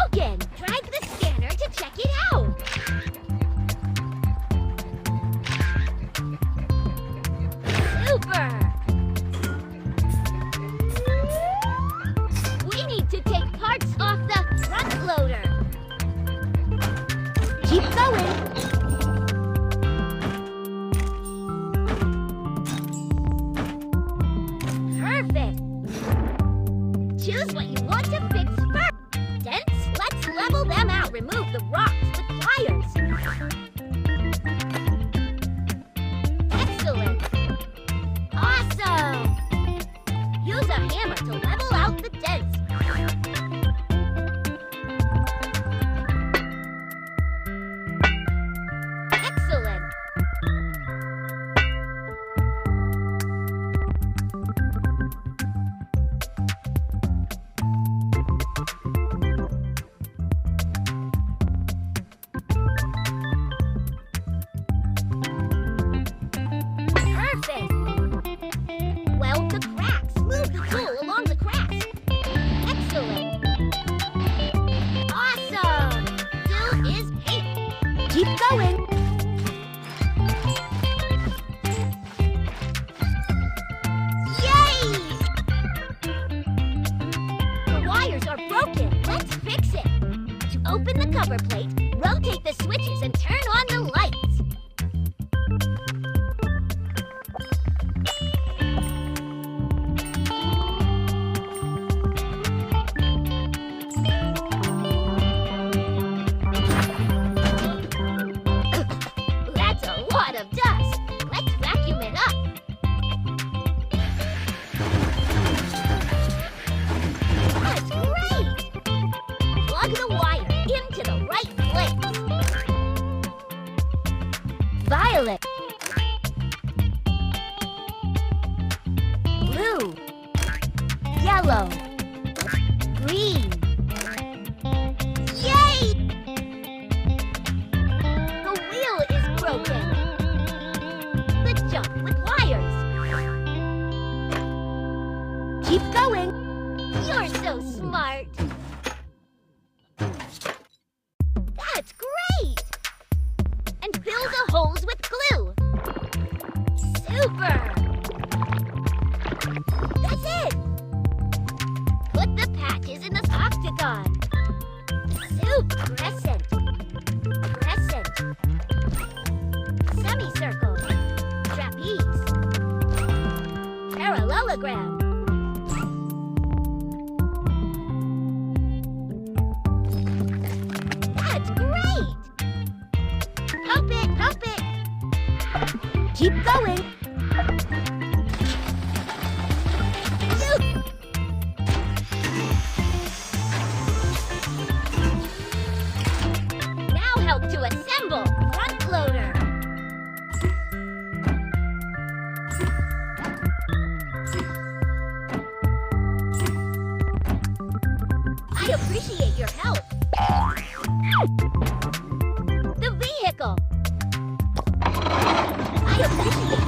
Again, drag the scanner to check it out. Super! We need to take parts off the front loader. Keep going. Perfect. Choose what you want to fix first. Dents? Let's level them out. Remove the rocks with pliers. Excellent. Awesome. Use a hammer to level out the dents. Excellent. Perfect. Weld the cracks. Move the tool along the cracks. Excellent. Awesome. Still is paint. Keep going. Yay! The wires are broken. Let's fix it. To open the cover plate, rotate the switches and turn on the lights. That's a lot of dust. Let's vacuum it up. That's great! Plug the wire into the right place. Violet. Blue. Yellow. Green. Yay! The wheel is broken. Let's jump with pliers. Keep going. You're so smart. That's great! And fill the holes with glue. Super! That's it! Put the patches in the octagon. Crescent. Crescent. Semicircle. Trapeze. Parallelogram. That's great! Pump it, pump it! Keep going! Now help to assemble front loader. I appreciate your help. The vehicle. I appreciate